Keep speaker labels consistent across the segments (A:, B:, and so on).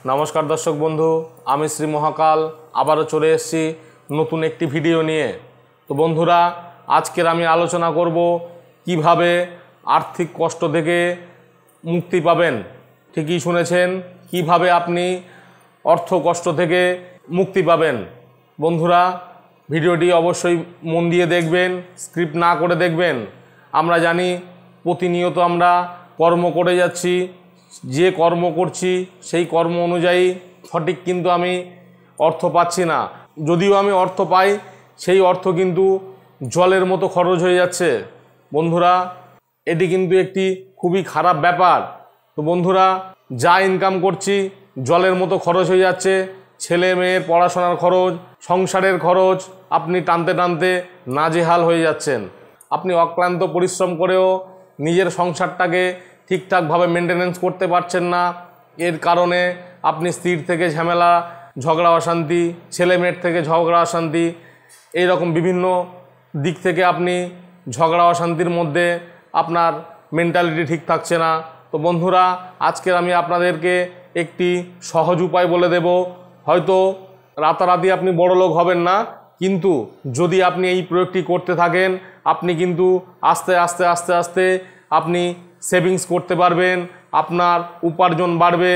A: नमस्कार दर्शक बंधु आमी श्री महाकाल आबारो चले एसेछि नतून एकटी भिडियो निये। तो बंधुरा आजकेर आमी आलोचना करब किभाबे आर्थिक कष्ट थेके मुक्ति पाबेन। ठीकई शुनेछेन, किभाबे आपनी अर्थ कष्ट थेके मुक्ति पाबेन। बंधुरा भिडियोटी अवश्यई मन दिए देखबेन, स्क्रिप्ट ना करे देखबेन। आमरा जानी प्रतिनियत आमरा कर्म करे जाচ্ছি, যে কর্ম করছি সেই কর্ম অনুযায়ী সঠিক কিন্তু আমি অর্থ পাচ্ছি না। যদিও আমি অর্থ পাই সেই অর্থ কিন্তু জলের মতো খরচ হয়ে যাচ্ছে। বন্ধুরা এটি কিন্তু একটি খুবই খারাপ ব্যাপার। তো বন্ধুরা যা ইনকাম করছি জলের মতো খরচ হয়ে যাচ্ছে। ছেলে মেয়ের পড়াশোনার খরচ, সংসারের খরচ আপনি টানতে টানতে নাজেহাল হয়ে যাচ্ছেন। আপনি অক্লান্ত পরিশ্রম করেও নিজের সংসারটাকে ঠিকঠাকভাবে মেনটেনেন্স করতে পারছেন না। এর কারণে আপনি স্ত্রীর থেকে ঝামেলা, ঝগড়া অশান্তি, ছেলে মেয়ের থেকে ঝগড়া অশান্তি, এই রকম বিভিন্ন দিক থেকে আপনি ঝগড়া অশান্তির মধ্যে আপনার মেন্টালিটি ঠিক থাকছে না। তো বন্ধুরা আজকের আমি আপনাদেরকে একটি সহজ উপায় বলে দেব। হয়তো রাতারাতি আপনি বড়লোক হবেন না, কিন্তু যদি আপনি এই প্রয়োগটি করতে থাকেন আপনি কিন্তু আস্তে আস্তে আস্তে আস্তে আপনি সেভিংস করতে পারবেন, আপনার উপার্জন বাড়বে,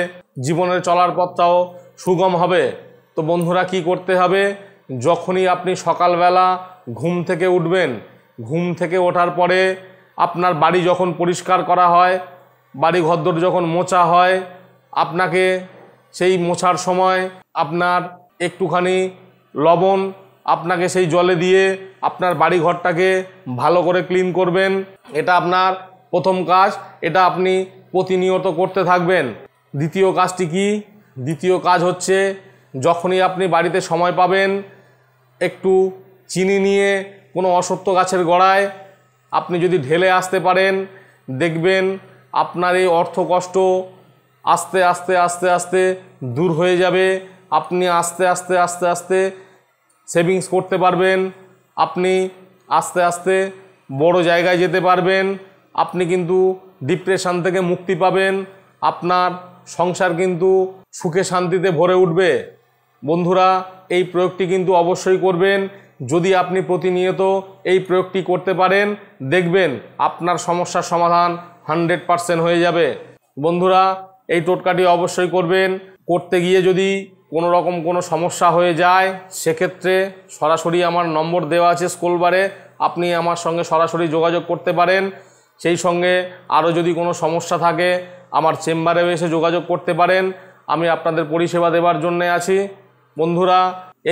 A: জীবনের চলার পথটাও সুগম হবে। তো বন্ধুরা কি করতে হবে, যখনই আপনি সকালবেলা ঘুম থেকে উঠবেন, ঘুম থেকে ওঠার পরে আপনার বাড়ি যখন পরিষ্কার করা হয়, বাড়ি ঘরদোর যখন মোছা হয়, আপনাকে সেই মোছার সময় আপনার একটুখানি লবণ আপনাকে সেই জলে দিয়ে আপনার বাড়ি ঘরটাকে ভালো করে ক্লিন করবেন। এটা আপনার প্রথম কাজ, এটা আপনি প্রতিনিয়ত করতে থাকবেন। দ্বিতীয় কাজটি কি? দ্বিতীয় কাজ হচ্ছে যখনই আপনি বাড়িতে সময় পাবেন একটু চিনি নিয়ে কোনো অশ্বত্থ গাছের গোড়ায় আপনি যদি ঢেলে আসতে পারেন, দেখবেন আপনার এই অর্থ কষ্ট আস্তে আস্তে আস্তে আস্তে দূর হয়ে যাবে। আপনি আস্তে আস্তে আস্তে আস্তে সেভিংস করতে পারবেন, আপনি আস্তে আস্তে বড় জায়গায় যেতে পারবেন, আপনি কিন্তু ডিপ্রেশন থেকে মুক্তি পাবেন, আপনার সংসার কিন্তু সুখে শান্তিতে ভরে উঠবে। বন্ধুরা এই প্রয়োগটি কিন্তু অবশ্যই করবেন। যদি আপনি প্রতিনিয়ত এই প্রয়োগটি করতে পারেন দেখবেন আপনার সমস্যার সমাধান 100% হয়ে যাবে। বন্ধুরা এই টোটকাটি অবশ্যই করবেন। করতে গিয়ে যদি কোনো রকম কোনো সমস্যা হয়ে যায় সেক্ষেত্রে সরাসরি আমার নম্বর দেওয়া আছে স্ক্রল বারে, আপনি আমার সঙ্গে সরাসরি যোগাযোগ করতে পারেন। সেই সঙ্গে আরও যদি কোনো সমস্যা থাকে আমার চেম্বারেও এসে যোগাযোগ করতে পারেন, আমি আপনাদের পরিষেবা দেওয়ার জন্য আছি। বন্ধুরা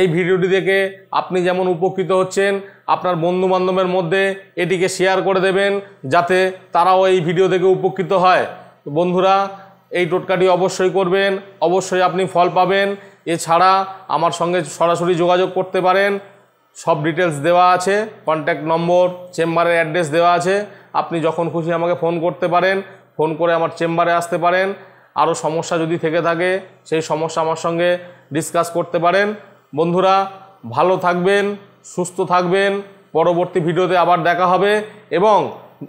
A: এই ভিডিওটি দেখে আপনি যেমন উপকৃত হচ্ছেন আপনার বন্ধুবান্ধবের মধ্যে এটিকে শেয়ার করে দেবেন যাতে তারাও এই ভিডিও থেকে উপকৃত হয়। বন্ধুরা এই টোটকাটি অবশ্যই করবেন, অবশ্যই আপনি ফল পাবেন। এছাড়া আমার সঙ্গে সরাসরি যোগাযোগ করতে পারেন, সব ডিটেলস দেওয়া আছে, কন্ট্যাক্ট নম্বর, চেম্বারের অ্যাড্রেস দেওয়া আছে। আপনি যখন খুশি আমাকে ফোন করতে পারেন, ফোন করে আমার চেম্বারে আসতে পারেন। আরও সমস্যা যদি থেকে থাকে সেই সমস্যা আমার সঙ্গে ডিসকাস করতে পারেন। বন্ধুরা ভালো থাকবেন, সুস্থ থাকবেন। পরবর্তী ভিডিওতে আবার দেখা হবে। এবং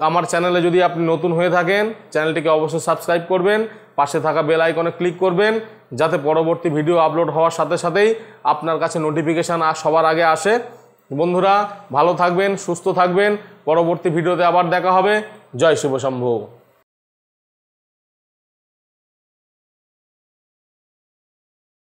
A: আমার চ্যানেলে যদি আপনি নতুন হয়ে থাকেন চ্যানেলটিকে অবশ্যই সাবস্ক্রাইব করবেন, পাশে থাকা বেল আইকনে ক্লিক করবেন যাতে পরবর্তী ভিডিও আপলোড হওয়ার সাথে সাথেই আপনার কাছে নোটিফিকেশান সবার আগে আসে। বন্ধুরা ভালো থাকবেন, সুস্থ থাকবেন। পরবর্তী ভিডিওতে আবার দেখা হবে। জয় শিব শম্ভু।